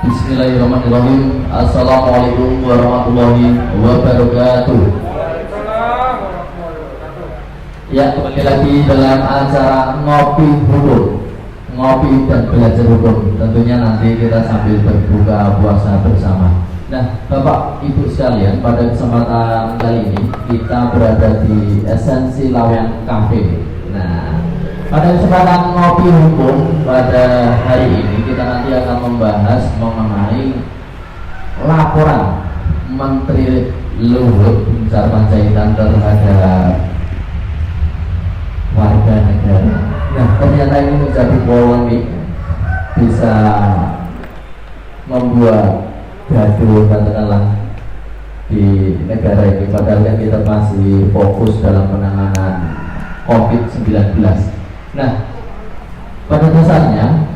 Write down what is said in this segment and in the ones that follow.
Bismillahirrahmanirrahim. Assalamualaikum warahmatullahi wabarakatuh. Ya, kembali lagi dalam acara Ngopi Hukum, ngopi dan belajar hukum. Tentunya nanti kita sambil berbuka puasa bersama. Nah, Bapak Ibu sekalian, pada kesempatan kali ini kita berada di Esensi Lawean Cafe. Nah, pada kesempatan Ngopi Hukum pada hari ini kita nanti akan membahas mengenai laporan Menteri Luhut Binsar Panjaitan terhadap warga negara. Nah, ternyata ini menjadi polemik, bisa membuat gaduh katakanlah di negara ini, padahal kan kita masih fokus dalam penanganan COVID-19. Nah, pada dasarnya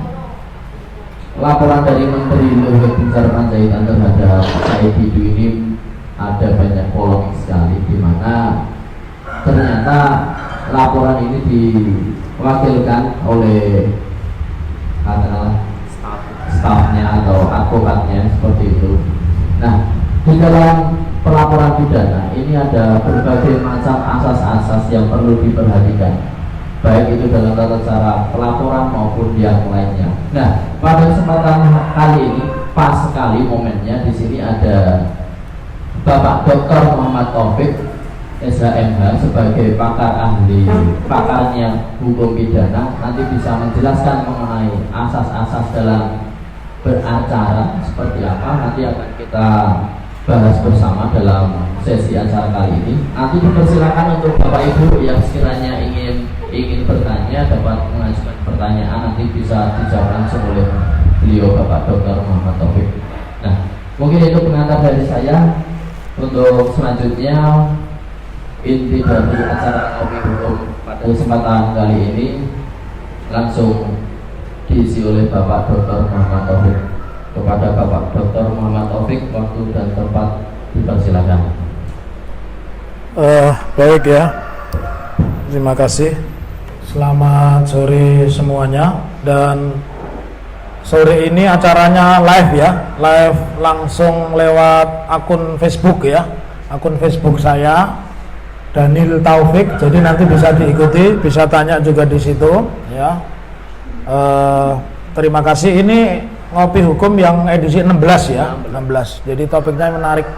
laporan dari Menteri Luhut Binsar Panjaitan terhadap Said Didu ini ada banyak polemik sekali, di mana ternyata laporan ini diwakilkan oleh katakanlah stafnya atau advokatnya seperti itu. Nah, di dalam pelaporan pidana ini ada berbagai macam asas-asas yang perlu diperhatikan, baik itu dalam tata cara pelaporan maupun yang lainnya. Nah, pada kesempatan kali ini pas sekali momennya, di sini ada Bapak Dr. Muhammad Taufik SHMH sebagai pakar ahli, pakarnya hukum pidana, nanti bisa menjelaskan mengenai asas-asas dalam beracara seperti apa. Nanti akan kita bahas bersama dalam sesi acara kali ini. Nanti dipersilakan untuk Bapak Ibu yang sekiranya ingin bertanya dapat mengajukan pertanyaan, nanti bisa dijawab langsung oleh beliau Bapak Dr. Muhammad Taufik. Nah, mungkin itu pengantar dari saya. Untuk selanjutnya, inti dari acara Ngopi Hukum pada kesempatan kali ini langsung diisi oleh Bapak Dr. Muhammad Taufik. Kepada Bapak Dr. Muhammad Taufik, waktu dan tempat dipersilakan. Baik ya, terima kasih. Selamat sore semuanya. Dan sore ini acaranya live ya, live langsung lewat akun Facebook ya, akun Facebook saya Daniel Taufik. Jadi nanti bisa diikuti, bisa tanya juga di situ ya. Terima kasih. Ini Ngopi Hukum yang edisi 16 ya, 16. Jadi topiknya menarik.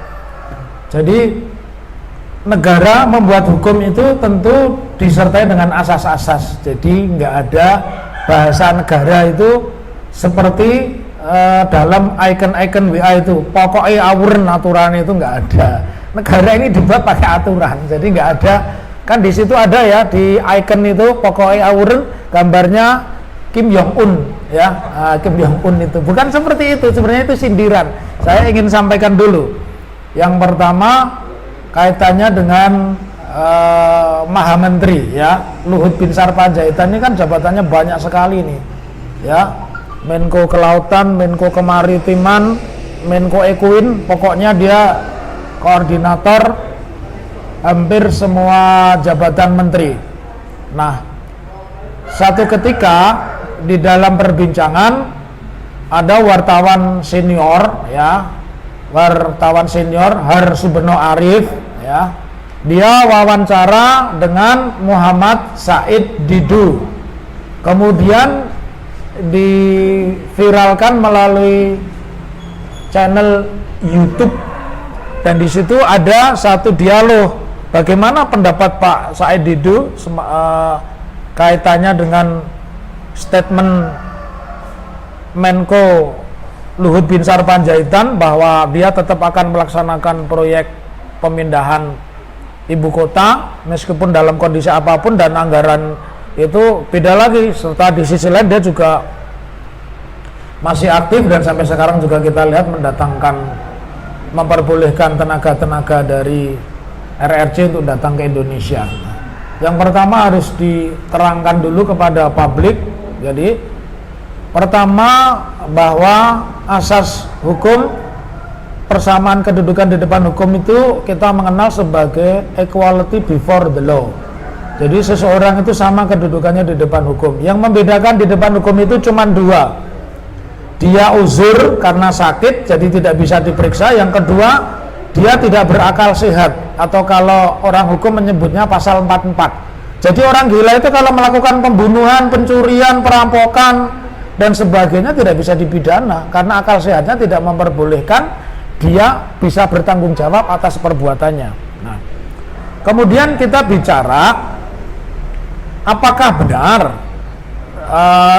Jadi negara membuat hukum itu tentu disertai dengan asas-asas. Jadi nggak ada bahasa negara itu seperti dalam icon-icon WA itu. Pokoknya awuren aturan itu nggak ada. Negara ini dibuat pakai aturan. Jadi nggak ada. Kan di situ ada ya di icon itu pokoknya awuren, gambarnya Kim Jong Un ya, Kim Jong Un itu bukan seperti itu, sebenarnya itu sindiran. Saya ingin sampaikan dulu. Yang pertama kaitannya dengan Maha Menteri ya, Luhut Binsar Panjaitan ini kan jabatannya banyak sekali nih ya, Menko Kelautan, Menko Kemaritiman, Menko Ekuin, pokoknya dia koordinator hampir semua jabatan menteri. Nah, satu ketika di dalam perbincangan ada wartawan senior ya, wartawan senior Har Subeno Arif ya, dia wawancara dengan Muhammad Said Didu, kemudian diviralkan melalui channel YouTube, dan di situ ada satu dialog bagaimana pendapat Pak Said Didu kaitannya dengan statement Menko Luhut Binsar Panjaitan bahwa dia tetap akan melaksanakan proyek pemindahan ibu kota meskipun dalam kondisi apapun, dan anggaran itu beda lagi. Serta di sisi lain dia juga masih aktif dan sampai sekarang juga kita lihat memperbolehkan tenaga-tenaga dari RRC untuk datang ke Indonesia. Yang pertama harus diterangkan dulu kepada publik. Jadi pertama bahwa asas hukum, persamaan kedudukan di depan hukum itu kita mengenal sebagai equality before the law. Jadi seseorang itu sama kedudukannya di depan hukum. Yang membedakan di depan hukum itu cuma dua. dia uzur karena sakit jadi tidak bisa diperiksa. Yang kedua, dia tidak berakal sehat, atau kalau orang hukum menyebutnya pasal 44. Jadi orang gila itu kalau melakukan pembunuhan, pencurian, perampokan dan sebagainya tidak bisa dipidana karena akal sehatnya tidak memperbolehkan dia bisa bertanggung jawab atas perbuatannya. Nah, kemudian kita bicara apakah benar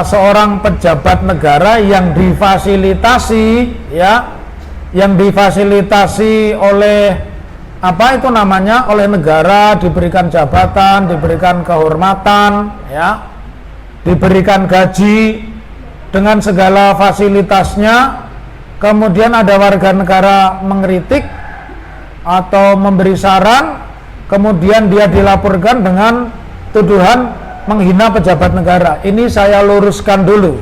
seorang pejabat negara yang difasilitasi oleh oleh negara, diberikan jabatan, diberikan kehormatan, diberikan gaji dengan segala fasilitasnya, kemudian ada warga negara mengkritik atau memberi saran, kemudian dia dilaporkan dengan tuduhan menghina pejabat negara. Ini saya luruskan dulu.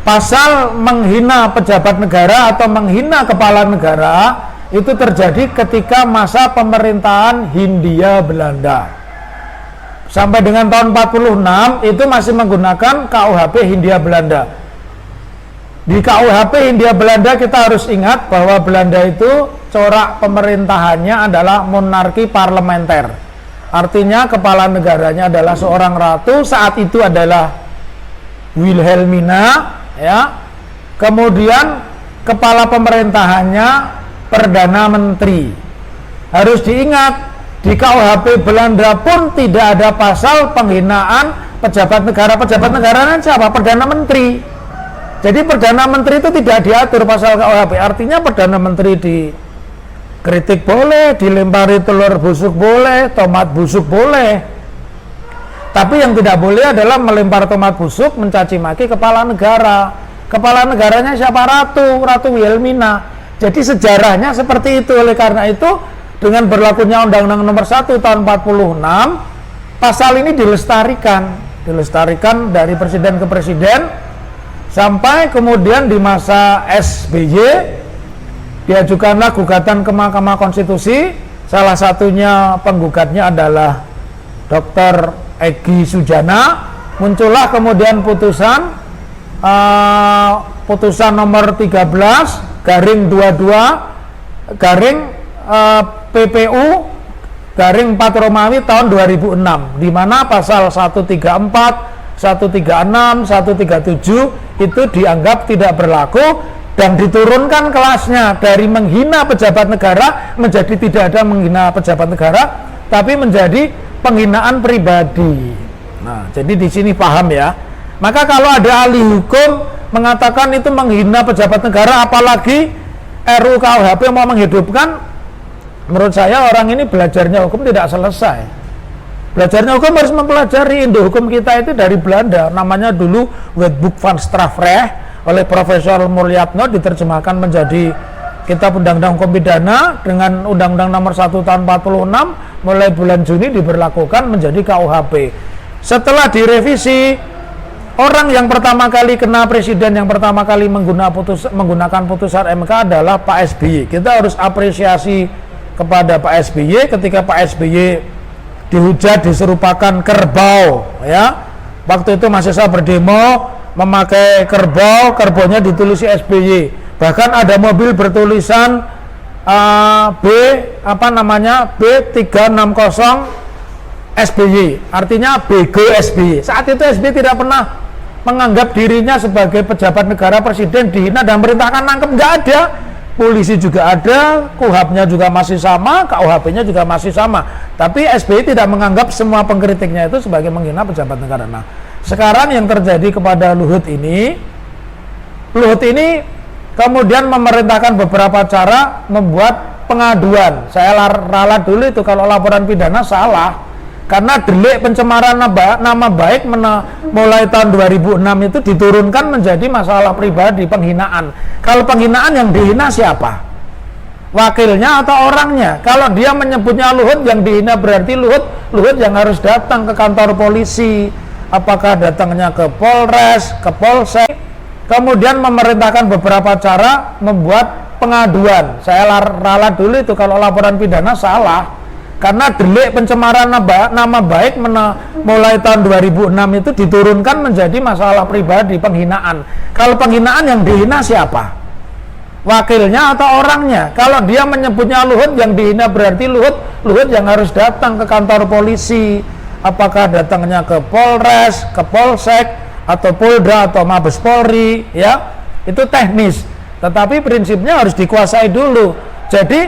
Pasal menghina pejabat negara atau menghina kepala negara itu terjadi ketika masa pemerintahan Hindia Belanda. Sampai dengan tahun 46 itu masih menggunakan KUHP Hindia Belanda. Di KUHP Hindia Belanda kita harus ingat bahwa Belanda itu corak pemerintahannya adalah monarki parlementer. Artinya kepala negaranya adalah seorang ratu, saat itu adalah Wilhelmina, Kemudian kepala pemerintahannya Perdana Menteri. Harus diingat, di KUHP Belanda pun tidak ada pasal penghinaan pejabat negara. Pejabat negara siapa? Perdana Menteri. Jadi Perdana Menteri itu tidak diatur pasal KUHP. Artinya Perdana Menteri dikritik boleh, dilempari telur busuk boleh, tomat busuk boleh. Tapi yang tidak boleh adalah melempar tomat busuk, mencaci maki kepala negara. Kepala negaranya siapa? Ratu Wilhelmina. Jadi sejarahnya seperti itu. Oleh karena itu, dengan berlakunya Undang-Undang Nomor 1 tahun 46, pasal ini dilestarikan dari presiden ke presiden sampai kemudian di masa SBY diajukanlah gugatan ke Mahkamah Konstitusi. Salah satunya penggugatnya adalah Dr. Egy Sujana. Muncullah kemudian putusan nomor 13 garing 22 garing PPU garing 4 Romawi tahun 2006, di mana pasal 134, 136, 137 itu dianggap tidak berlaku dan diturunkan kelasnya dari menghina pejabat negara menjadi tidak ada menghina pejabat negara, tapi menjadi penghinaan pribadi. Nah, jadi di sini paham ya. Maka kalau ada ahli hukum mengatakan itu menghina pejabat negara, apalagi RUU KUHP mau menghidupkan, menurut saya orang ini belajarnya hukum tidak selesai. Belajarnya hukum harus mempelajari Indo hukum kita itu dari Belanda, namanya dulu Wetboek van Strafrecht oleh Profesor Mulyatno, diterjemahkan menjadi Kitab Undang-Undang Hukum Pidana dengan Undang-Undang Nomor 1 tahun 46 mulai bulan Juni diberlakukan menjadi KUHP. Setelah direvisi, orang yang pertama kali kena, presiden yang pertama kali menggunakan putusan MK adalah Pak SBY. Kita harus apresiasi kepada Pak SBY ketika Pak SBY dihujat, diserupakan kerbau, Waktu itu mahasiswa berdemo memakai kerbaunya ditulisi SBY. Bahkan ada mobil bertulisan B360 SBY, artinya BG SBY. Saat itu SBY tidak pernah menganggap dirinya sebagai pejabat negara, presiden dihina dan merintahkan nangkep, nggak ada. Polisi juga ada, KUHP-nya juga masih sama, KUHP-nya juga masih sama. Tapi SBY tidak menganggap semua pengkritiknya itu sebagai menghina pejabat negara. Nah, sekarang yang terjadi kepada Luhut ini kemudian memerintahkan beberapa cara membuat pengaduan. Saya ralat dulu itu kalau laporan pidana salah. Karena delik pencemaran nama baik mulai tahun 2006 itu diturunkan menjadi masalah pribadi, penghinaan. Kalau penghinaan yang dihina siapa? Wakilnya atau orangnya? Kalau dia menyebutnya Luhut, yang dihina berarti Luhut yang harus datang ke kantor polisi. Apakah datangnya ke Polres, ke Polsek? Kemudian memerintahkan beberapa cara membuat pengaduan. Saya ralat dulu itu kalau laporan pidana salah. Karena delik pencemaran nama baik mulai tahun 2006 itu diturunkan menjadi masalah pribadi, penghinaan. Kalau penghinaan yang dihina siapa? Wakilnya atau orangnya? Kalau dia menyebutnya Luhut, yang dihina berarti Luhut yang harus datang ke kantor polisi. Apakah datangnya ke Polres, ke Polsek, atau Polda, atau Mabes Polri, ya, itu teknis. Tetapi prinsipnya harus dikuasai dulu. Jadi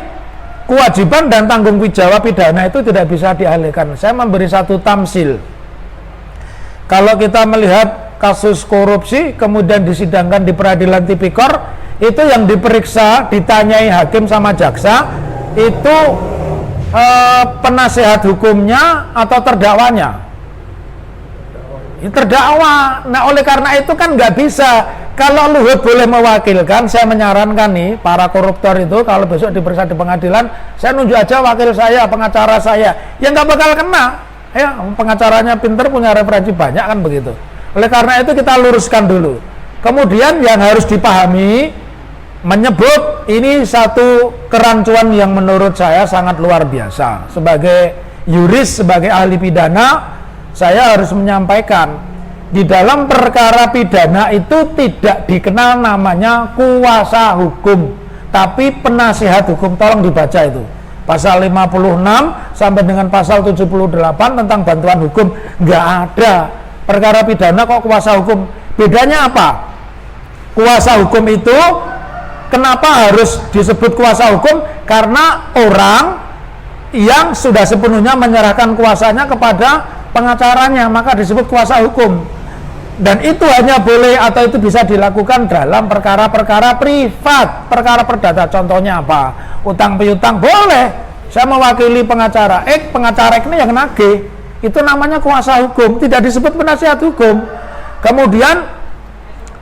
kewajiban dan tanggung jawab pidana itu tidak bisa dialihkan. Saya memberi satu tamsil. Kalau kita melihat kasus korupsi kemudian disidangkan di peradilan tipikor, itu yang diperiksa, ditanyai hakim sama jaksa, itu penasehat hukumnya atau terdakwanya? Terdakwa. Nah, oleh karena itu kan nggak bisa. Kalau Luhut boleh mewakilkan, saya menyarankan nih para koruptor itu kalau besok diperiksa di pengadilan, saya nunjuk aja wakil saya, pengacara saya, ya nggak bakal kena. Ya, pengacaranya pinter, punya referensi banyak, kan begitu. Oleh karena itu kita luruskan dulu. Kemudian yang harus dipahami, menyebut ini satu kerancuan yang menurut saya sangat luar biasa. Sebagai yuris, sebagai ahli pidana, saya harus menyampaikan, di dalam perkara pidana itu tidak dikenal namanya kuasa hukum, tapi penasihat hukum. Tolong dibaca itu. Pasal 56 sampai dengan pasal 78 tentang bantuan hukum. Nggak ada perkara pidana kok kuasa hukum. Bedanya apa? Kuasa hukum itu kenapa harus disebut kuasa hukum? Karena orang yang sudah sepenuhnya menyerahkan kuasanya kepada pengacaranya, maka disebut kuasa hukum. Dan itu hanya boleh atau itu bisa dilakukan dalam perkara-perkara privat, perkara perdata. Contohnya apa? Utang piutang boleh. Saya mewakili pengacara. Pengacara ini yang nagih. Itu namanya kuasa hukum, tidak disebut penasihat hukum. Kemudian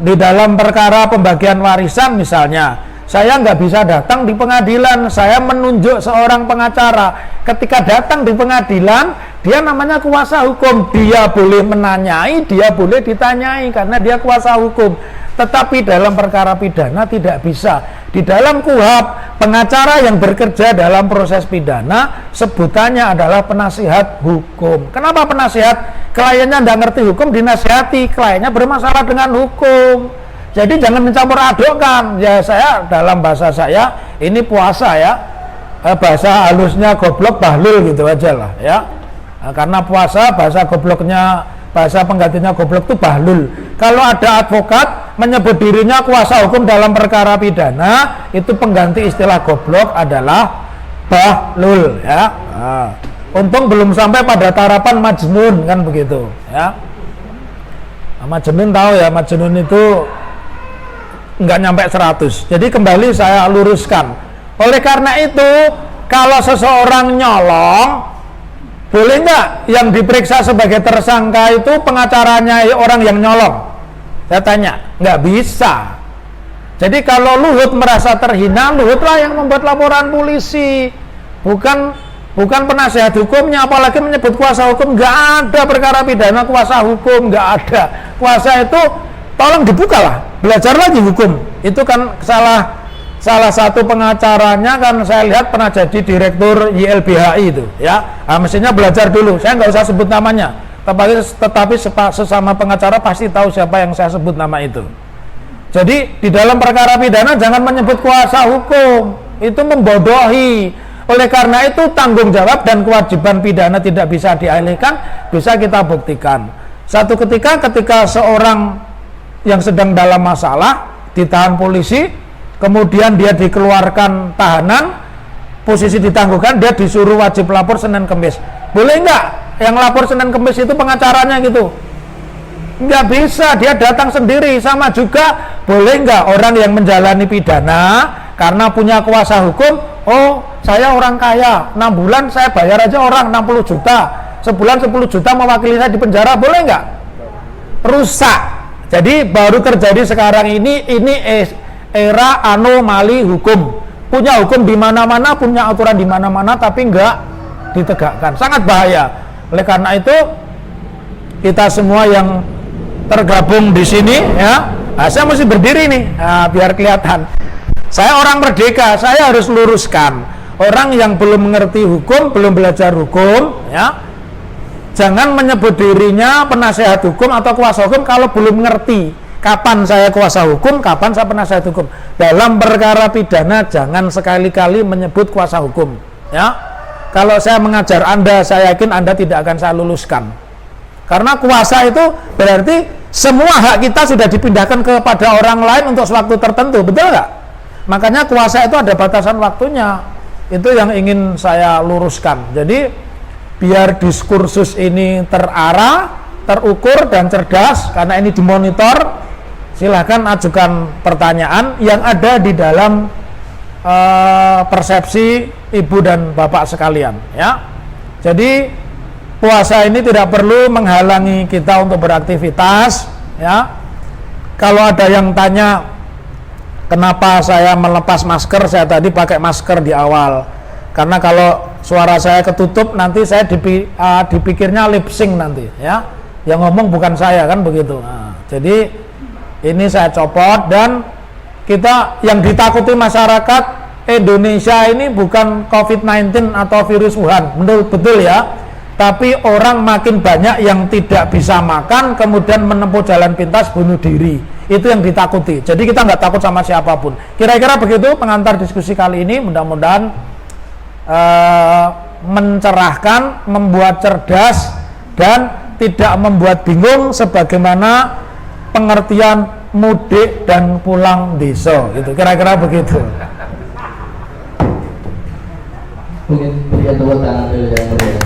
di dalam perkara pembagian warisan misalnya, saya nggak bisa datang di pengadilan, saya menunjuk seorang pengacara. Ketika datang di pengadilan, dia namanya kuasa hukum, dia boleh menanyai, dia boleh ditanyai karena dia kuasa hukum. Tetapi dalam perkara pidana tidak bisa. Di dalam KUHP, pengacara yang bekerja dalam proses pidana sebutannya adalah penasihat hukum. Kenapa penasihat? Kliennya nggak ngerti hukum, dinasihati. Kliennya bermasalah dengan hukum. Jadi jangan mencampur adukkan. Ya, saya dalam bahasa saya ini puasa ya, bahasa halusnya goblok bahlul gitu aja lah ya. Nah, karena puasa bahasa gobloknya, bahasa penggantinya goblok itu bahlul. Kalau ada advokat menyebut dirinya kuasa hukum dalam perkara pidana, itu pengganti istilah goblok adalah bahlul ya. Nah, untung belum sampai pada tarapan majnun kan begitu ya. Nah, majnun tahu ya, majnun itu nggak nyampe 100. Jadi kembali saya luruskan. Oleh karena itu, kalau seseorang nyolong, boleh nggak yang diperiksa sebagai tersangka itu pengacaranya orang yang nyolong? Saya tanya, nggak bisa. Jadi kalau Luhut merasa terhina, Luhutlah yang membuat laporan polisi, bukan penasihat hukumnya. Apalagi menyebut kuasa hukum. Nggak ada perkara pidana kuasa hukum, nggak ada. Kuasa itu tolong dibuka lah, belajar lagi hukum. Itu kan salah satu pengacaranya kan saya lihat pernah jadi direktur YLBHI itu ya. Nah, mestinya belajar dulu. Saya nggak usah sebut namanya, tetapi sesama pengacara pasti tahu siapa yang saya sebut nama itu. Jadi di dalam perkara pidana jangan menyebut kuasa hukum, itu membodohi. Oleh karena itu tanggung jawab dan kewajiban pidana tidak bisa dialihkan, bisa kita buktikan. Satu ketika seorang yang sedang dalam masalah ditahan polisi, kemudian dia dikeluarkan tahanan, posisi ditangguhkan, dia disuruh wajib lapor Senin Kemis. Boleh nggak yang lapor Senin Kemis itu pengacaranya gitu? Nggak bisa, dia datang sendiri. Sama juga, boleh nggak orang yang menjalani pidana karena punya kuasa hukum, oh saya orang kaya, 6 bulan saya bayar aja orang 60 juta, sebulan 10 juta mewakili saya di penjara, boleh nggak? Rusak. Jadi baru terjadi sekarang ini era anomali hukum. Punya hukum di mana-mana, punya aturan di mana-mana, tapi enggak ditegakkan. Sangat bahaya. Oleh karena itu, kita semua yang tergabung di sini, ya, saya mesti berdiri nih, biar kelihatan. Saya orang merdeka, saya harus luruskan. orang yang belum mengerti hukum, belum belajar hukum, ya, jangan menyebut dirinya penasehat hukum atau kuasa hukum kalau belum mengerti kapan saya kuasa hukum, kapan saya penasehat hukum. Dalam perkara pidana jangan sekali-kali menyebut kuasa hukum, ya. Kalau saya mengajar Anda, saya yakin Anda tidak akan saya luluskan. Karena kuasa itu berarti semua hak kita sudah dipindahkan kepada orang lain untuk sewaktu tertentu, betul nggak? Makanya kuasa itu ada batasan waktunya. Itu yang ingin saya luruskan. Jadi biar diskursus ini terarah, terukur dan cerdas, karena ini dimonitor, silahkan ajukan pertanyaan yang ada di dalam persepsi ibu dan bapak sekalian, ya. Jadi puasa ini tidak perlu menghalangi kita untuk beraktivitas, ya. Kalau ada yang tanya kenapa saya melepas masker, saya tadi pakai masker di awal karena kalau suara saya ketutup nanti saya dipikirnya lip sync nanti, ya. Yang ngomong bukan saya, kan begitu. Nah, jadi ini saya copot. Dan kita yang ditakuti masyarakat Indonesia ini bukan COVID-19 atau virus Wuhan, betul ya, tapi orang makin banyak yang tidak bisa makan kemudian menempuh jalan pintas bunuh diri. Itu yang ditakuti. Jadi kita nggak takut sama siapapun. Kira-kira begitu pengantar diskusi kali ini. Mudah-mudahan mencerahkan, membuat cerdas, dan tidak membuat bingung sebagaimana pengertian mudik dan pulang desa. Gitu. Kira-kira begitu. Mungkin berikan tepuk tangan dulu yang meriah.